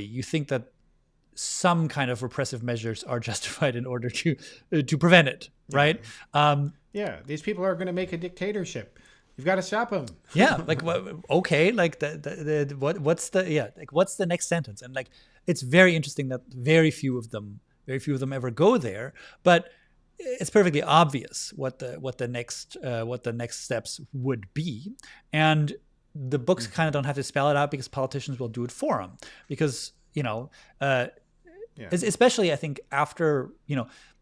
you think that some kind of repressive measures are justified in order to prevent it, right? Yeah, these people are going to make a dictatorship. You've got to stop them. Yeah, like, okay, like, what's the next sentence? And, like, it's very interesting that very few of them ever go there, but it's perfectly obvious what the next steps would be, and the books kind of don't have to spell it out because politicians will do it for them. Because especially, I think, after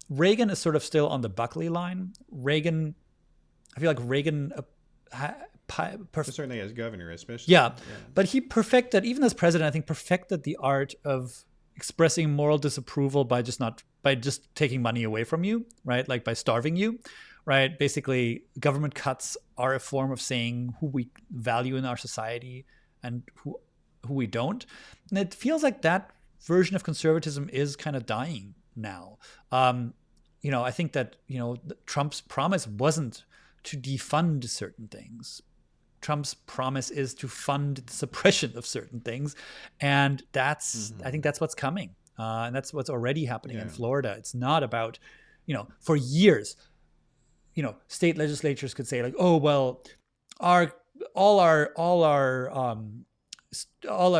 Reagan is sort of still on the Buckley line. I feel like Reagan certainly as governor, especially. Yeah, but he perfected, even as president, I think, perfected the art of expressing moral disapproval by just taking money away from you, right? Like, by starving you, right? Basically, government cuts are a form of saying who we value in our society and who we don't. And it feels like that version of conservatism is kind of dying now. I think that, Trump's promise wasn't to defund certain things. Trump's promise is to fund the suppression of certain things. And that's, I think that's what's coming. And that's what's already happening in Florida. It's not about, for years, state legislatures could say, like, oh, well, all our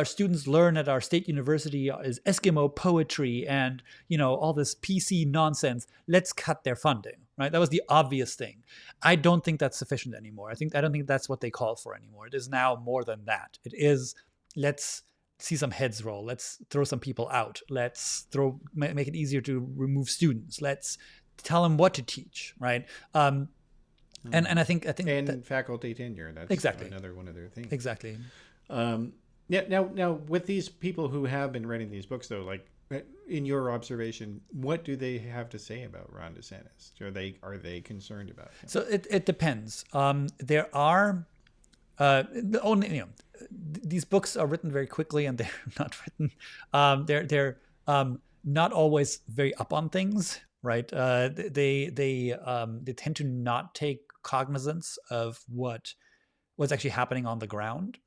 students learn at our state university is Eskimo poetry and, all this PC nonsense. Let's cut their funding, right? That was the obvious thing. I don't think that's sufficient anymore. I don't think that's what they call for anymore. It is now more than that. It is, let's see some heads roll. Let's throw some people out. Let's make it easier to remove students. Let's tell them what to teach, right? And I think and that, faculty tenure. That's exactly another one of their things. Exactly. Now with these people who have been writing these books, though, like, in your observation, what do they have to say about Ron DeSantis? Are they concerned about him? So it depends. There are the only these books are written very quickly, and they're not written. They're not always very up on things, right? They tend to not take cognizance of what's actually happening on the ground.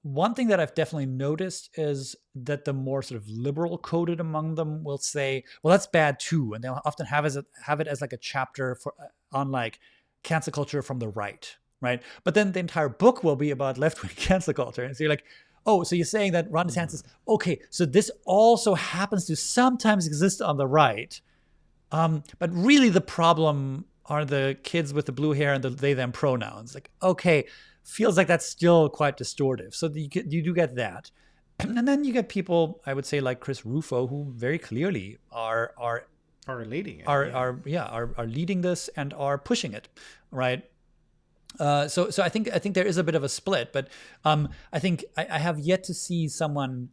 One thing that I've definitely noticed is that the more sort of liberal coded among them will say, "Well, that's bad too," and they'll often have it as like a chapter on like cancel culture from the right, right? But then the entire book will be about left wing cancel culture, and so you're like, "Oh, so you're saying that Ron DeSantis? Okay, so this also happens to sometimes exist on the right, but really the problem are the kids with the blue hair and the they/them pronouns." Like, okay. Feels like that's still quite distortive. So you do get that. And then you get people, I would say, like Chris Rufo, who very clearly are leading it. Are leading this and are pushing it, right? So I think there is a bit of a split, but I think I have yet to see someone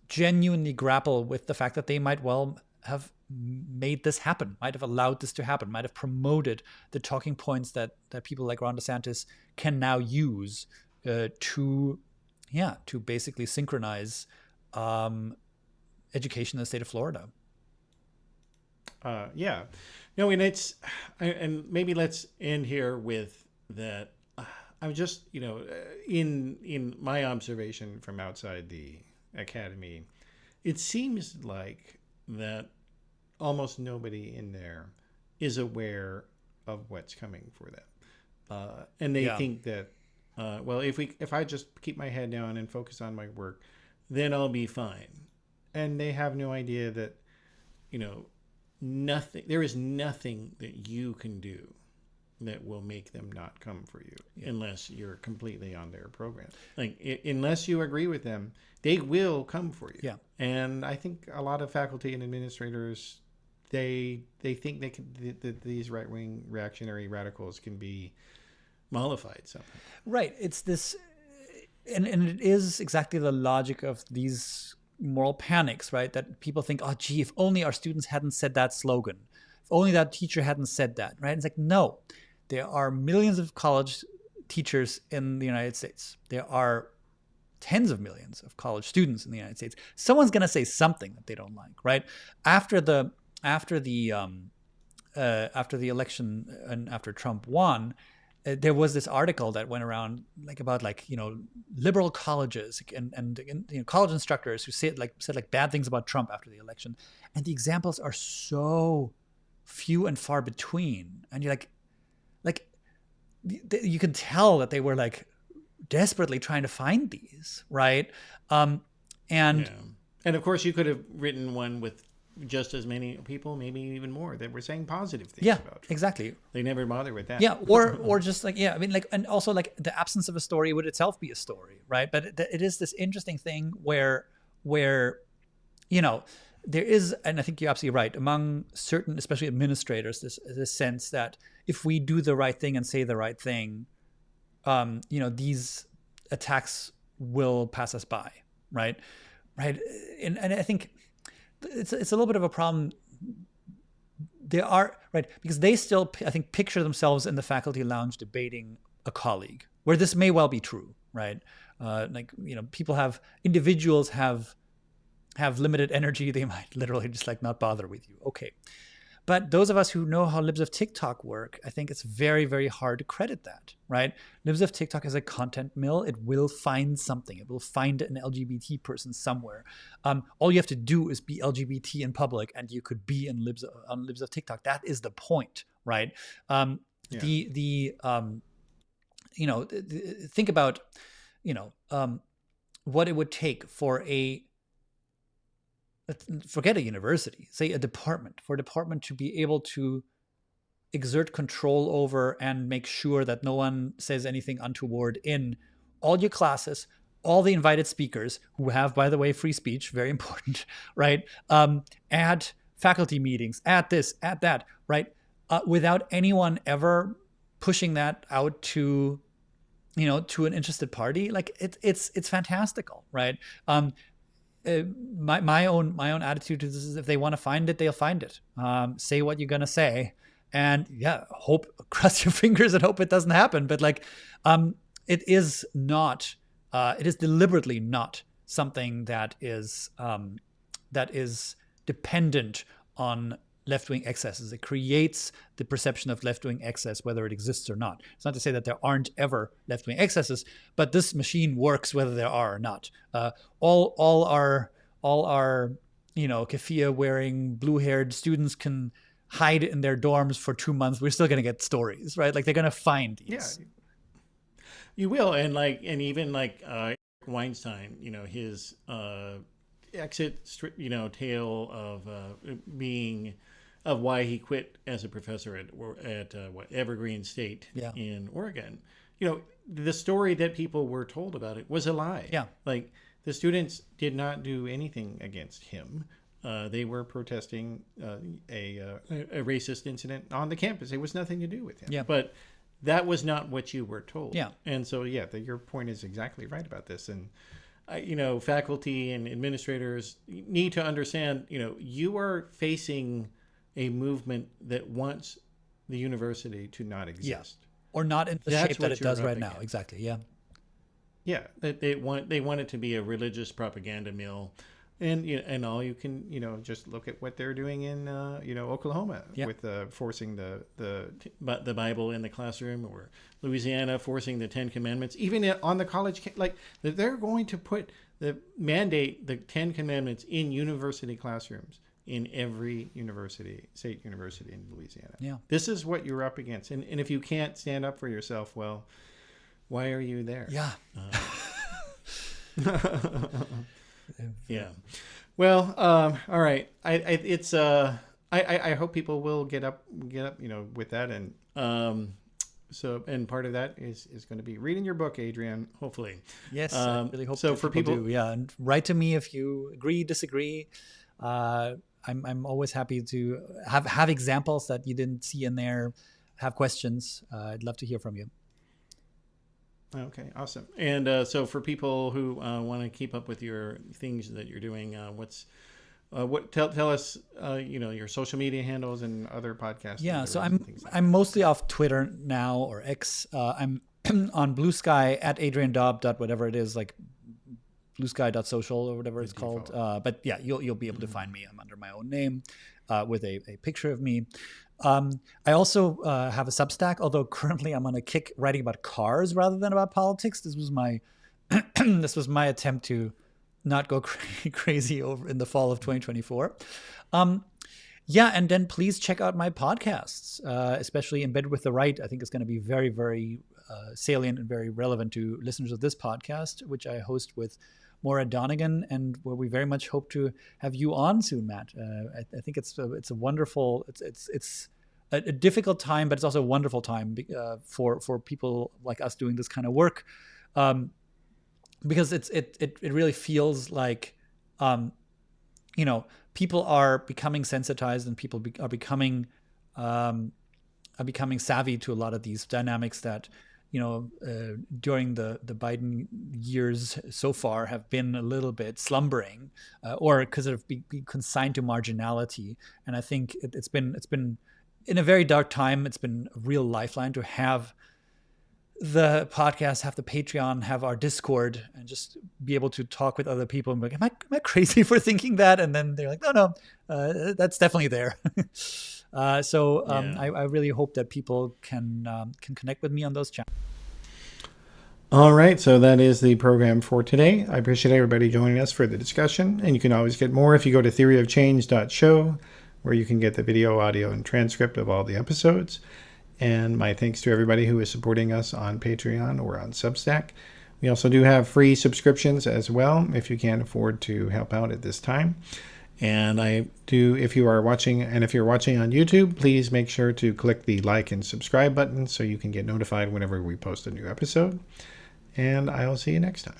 genuinely grapple with the fact that they might well have made this happen, might have allowed this to happen, might have promoted the talking points that people like Ron DeSantis can now use to basically synchronize education in the state of Florida. No, and maybe let's end here with that. I'm just, in my observation from outside the academy, it seems like that almost nobody in there is aware of what's coming for them, and they think that, well, if I just keep my head down and focus on my work, then I'll be fine. And they have no idea that, there is nothing that you can do that will make them not come for you unless you're completely on their program. Like, unless you agree with them, they will come for you. Yeah. And I think a lot of faculty and administrators, they think that these right-wing reactionary radicals can be mollified somehow. Right. It's this, and it is exactly the logic of these moral panics, right? That people think, oh, gee, if only our students hadn't said that slogan, if only that teacher hadn't said that, right? It's like, no, there are millions of college teachers in the United States. There are tens of millions of college students in the United States. Someone's going to say something that they don't like, right? After the election and after Trump won, there was this article that went around about liberal colleges and college instructors who said bad things about Trump after the election, and the examples are so few and far between, and you're you can tell that they were desperately trying to find these, right? And of course you could have written one with just as many people, maybe even more, that were saying positive things about Trump. Exactly. They never bother with that. Yeah, or just and also the absence of a story would itself be a story, right? But it is this interesting thing where there is, and I think you're absolutely right, among certain, especially administrators, this sense that if we do the right thing and say the right thing, these attacks will pass us by, right? And I think it's a little bit of a problem. There are, right, because they still, I think, picture themselves in the faculty lounge debating a colleague, where this may well be true, right? Individuals have limited energy. They might literally just not bother with you. Okay. But those of us who know how libs of TikTok work, I think it's very, very hard to credit that, right? Libs of TikTok is a content mill. It will find something. It will find an LGBT person somewhere. All you have to do is be LGBT in public, and you could be on libs of TikTok. That is the point, right? Think about, what it would take for forget a university, say a department, for a department to be able to exert control over and make sure that no one says anything untoward in all your classes, all the invited speakers who have, by the way, free speech, very important, right? At faculty meetings, at this, at that, right? Without anyone ever pushing that out to an interested party. It's fantastical, right? my own attitude to this is, if they want to find it, they'll find it. Say what you're gonna say, and hope, cross your fingers and hope it doesn't happen. But like, it is not. It is deliberately not something that is dependent on left-wing excesses. It creates the perception of left-wing excess, whether it exists or not. It's not to say that there aren't ever left-wing excesses, but this machine works whether there are or not. All our keffiyeh wearing blue-haired students can hide in their dorms for 2 months. We're still going to get stories, right? Like, they're going to find these. Yeah, you will. And even Weinstein, his exit, tale of why he quit as a professor at Evergreen State in Oregon. The story that people were told about it was a lie. Yeah. Like, the students did not do anything against him. They were protesting a racist incident on the campus. It was nothing to do with him. Yeah. But that was not what you were told. Yeah. And so, your point is exactly right about this. And, faculty and administrators need to understand, you are facing a movement that wants the university to not exist. Yeah. Or not in the shape that it does right now. Exactly. Yeah. Yeah. They want it to be a religious propaganda mill. And all you can, just look at what they're doing in, Oklahoma with forcing the Bible in the classroom, or Louisiana forcing the 10 Commandments, even on the college, like, they're going to mandate the 10 Commandments in university classrooms in every state university in Louisiana. Yeah. This is what you're up against. And if you can't stand up for yourself, well, why are you there? Yeah. Yeah. Well, all right. I hope people will get up, with that. And, and part of that is going to be reading your book, Adrian, hopefully. Yes. I really hope so. For people do. Yeah. And write to me if you agree, disagree. I'm always happy to have examples that you didn't see in there, have questions. I'd love to hear from you. Okay, awesome. And so for people who want to keep up with your things that you're doing, tell us your social media handles and other podcasts. Yeah, so I'm mostly off Twitter now, or X. I'm on Blue Sky at Adrian Daub whatever it is, like bluesky.social or whatever it's called. But yeah, you'll be able to find me. I'm under my own name with a picture of me. I also have a Substack, although currently I'm on a kick writing about cars rather than about politics. This was my attempt to not go crazy over in the fall of 2024. And then please check out my podcasts, especially Embedded with the Right. I think it's going to be very, very salient and very relevant to listeners of this podcast, which I host with Maura Donegan, and where we very much hope to have you on soon, Matt. I think it's a wonderful, it's a difficult time, but it's also a wonderful time for people like us doing this kind of work, because it really feels like people are becoming sensitized, and people are becoming savvy to a lot of these dynamics that during the Biden years so far have been a little bit slumbering, or because of being consigned to marginality. And I think it's been in a very dark time. It's been a real lifeline to have the podcast, have the Patreon, have our Discord, and just be able to talk with other people and be like, am I crazy for thinking that? And then they're like, no, that's definitely there. I really hope that people can connect with me on those channels. All right, so that is the program for today. I appreciate everybody joining us for the discussion, and you can always get more if you go to theoryofchange.show, where you can get the video, audio, and transcript of all the episodes. And my thanks to everybody who is supporting us on Patreon or on Substack. We also do have free subscriptions as well, if you can't afford to help out at this time. And if you're watching on YouTube, please make sure to click the like and subscribe button so you can get notified whenever we post a new episode. And I'll see you next time.